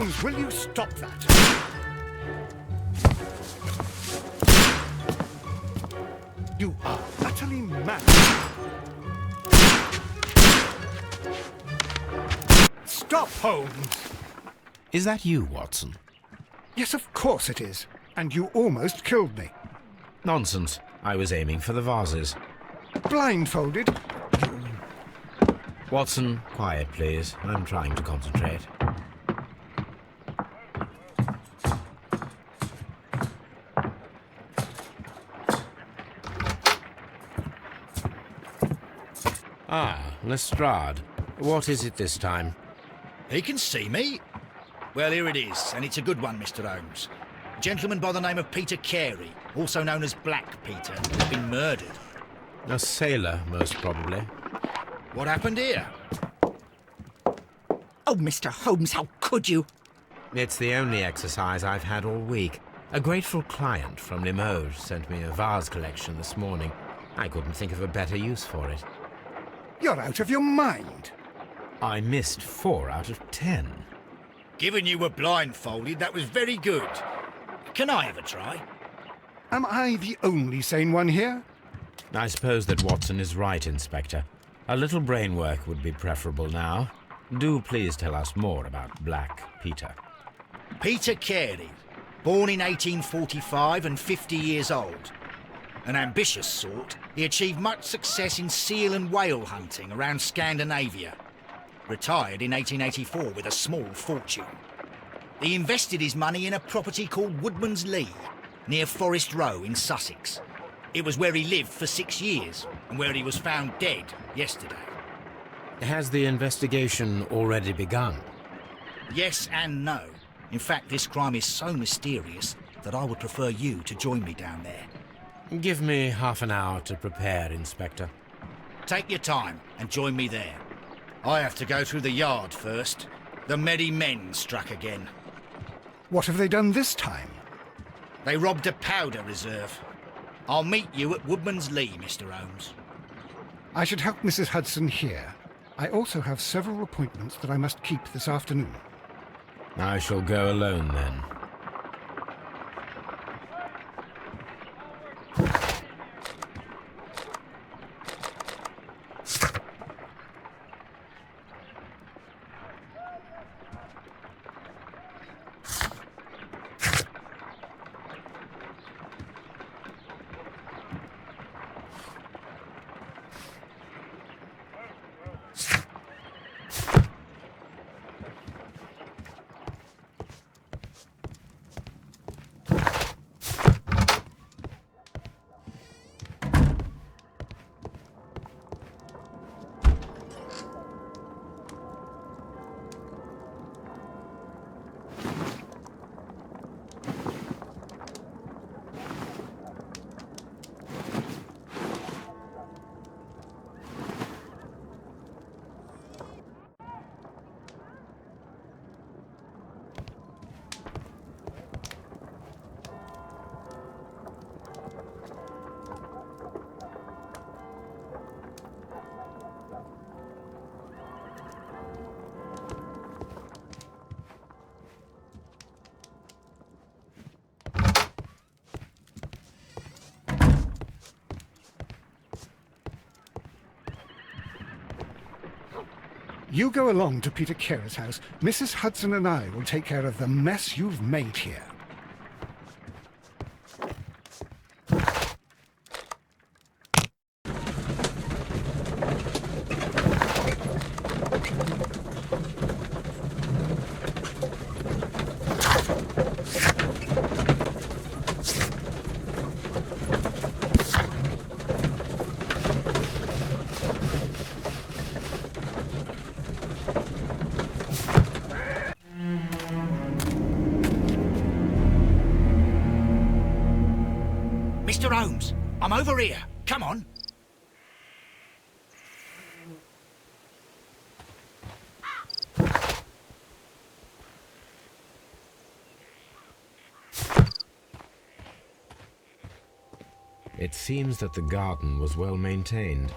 Holmes, will you stop that? You are utterly mad. Stop, Holmes! Is that you, Watson? Yes, of course it is. And you almost killed me. Nonsense. I was aiming for the vases. Blindfolded? Watson, quiet, please. I'm trying to concentrate. Ah, Lestrade. What is it this time? He can see me. Well, here it is, and it's a good one, Mr. Holmes. A gentleman by the name of Peter Carey, also known as Black Peter, has been murdered. A sailor, most probably. What happened here? Oh, Mr. Holmes, how could you? It's the only exercise I've had all week. A grateful client from Limoges sent me a vase collection this morning. I couldn't think of a better use for it. You're out of your mind. I missed 4 out of 10. Given you were blindfolded, that was very good. Can I have a try? Am I the only sane one here? I suppose that Watson is right, Inspector. A little brain work would be preferable now. Do please tell us more about Black Peter. Peter Carey, born in 1845 and 50 years old. An ambitious sort, he achieved much success in seal and whale hunting around Scandinavia. Retired in 1884 with a small fortune. He invested his money in a property called Woodman's Lee, near Forest Row in Sussex. It was where he lived for 6 years, and where he was found dead yesterday. Has the investigation already begun? Yes and no. In fact, this crime is so mysterious that I would prefer you to join me down there. Give me half an hour to prepare, Inspector. Take your time and join me there. I have to go through the yard first. The merry men struck again. What have they done this time? They robbed a powder reserve. I'll meet you at Woodman's Lee, Mr. Holmes. I should help Mrs. Hudson here. I also have several appointments that I must keep this afternoon. I shall go alone, then. You go along to Peter Carey's house. Mrs. Hudson and I will take care of the mess you've made here. Mr. Holmes, I'm over here. Come on. It seems that the garden was well maintained.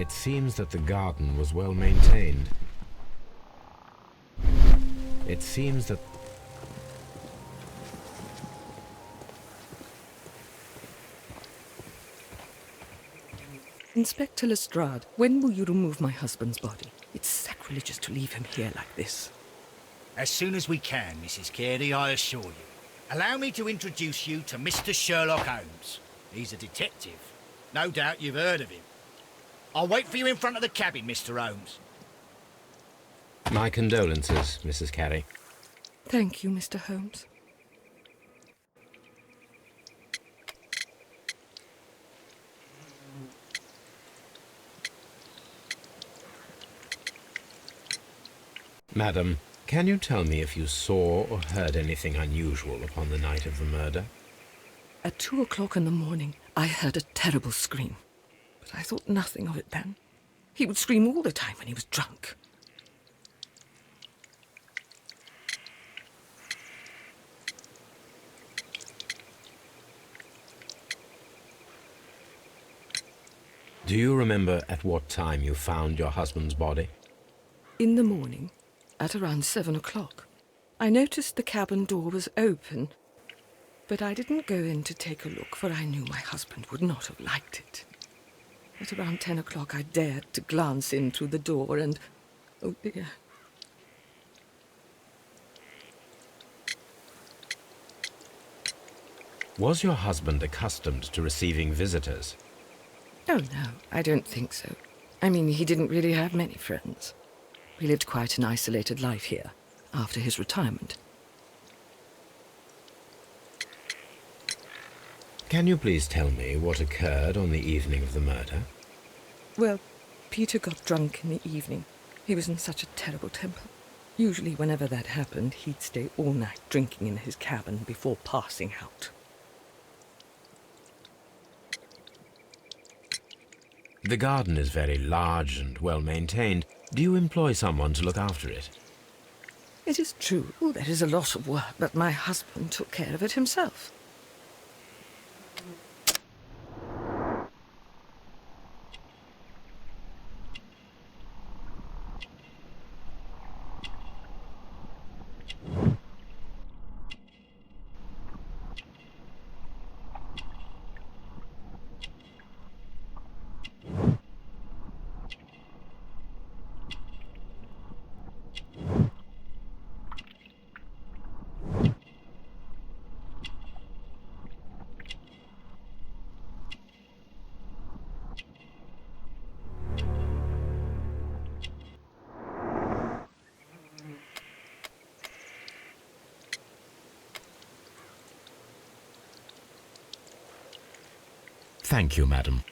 It seems that the garden was well maintained. It seems that... Inspector Lestrade, when will you remove my husband's body? It's sacrilegious to leave him here like this. As soon as we can, Mrs. Carey, I assure you. Allow me to introduce you to Mr. Sherlock Holmes. He's a detective. No doubt you've heard of him. I'll wait for you in front of the cabin, Mr. Holmes. My condolences, Mrs. Carey. Thank you, Mr. Holmes. Madam, can you tell me if you saw or heard anything unusual upon the night of the murder? At 2 o'clock in the morning, I heard a terrible scream. But I thought nothing of it then. He would scream all the time when he was drunk. Do you remember at what time you found your husband's body? In the morning, at around 7 o'clock, I noticed the cabin door was open, but I didn't go in to take a look, for I knew my husband would not have liked it. At around 10 o'clock, I dared to glance in through the door and... oh dear. Was your husband accustomed to receiving visitors? Oh, no, I don't think so. I mean, he didn't really have many friends. He lived quite an isolated life here, after his retirement. Can you please tell me what occurred on the evening of the murder? Well, Peter got drunk in the evening. He was in such a terrible temper. Usually, whenever that happened, he'd stay all night drinking in his cabin before passing out. The garden is very large and well maintained. Do you employ someone to look after it? It is true, there is a lot of work, but my husband took care of it himself. Thank you, madam.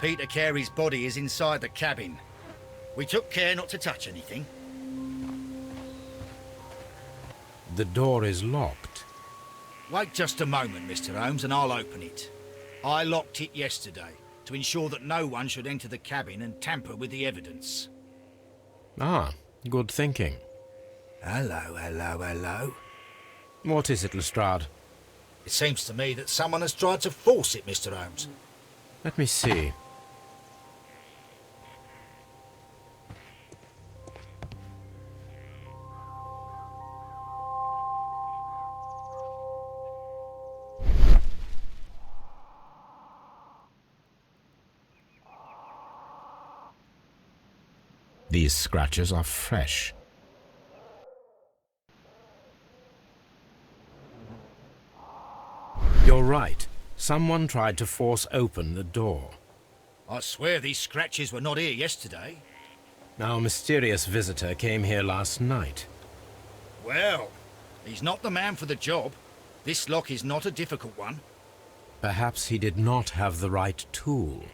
Peter Carey's body is inside the cabin. We took care not to touch anything. The door is locked. Wait just a moment, Mr. Holmes, and I'll open it. I locked it yesterday to ensure that no one should enter the cabin and tamper with the evidence. Ah, good thinking. Hello, hello, hello. What is it, Lestrade? It seems to me that someone has tried to force it, Mr. Holmes. Let me see. These scratches are fresh. You're right. Someone tried to force open the door. I swear these scratches were not here yesterday. Our mysterious visitor came here last night. Well, he's not the man for the job. This lock is not a difficult one. Perhaps he did not have the right tool.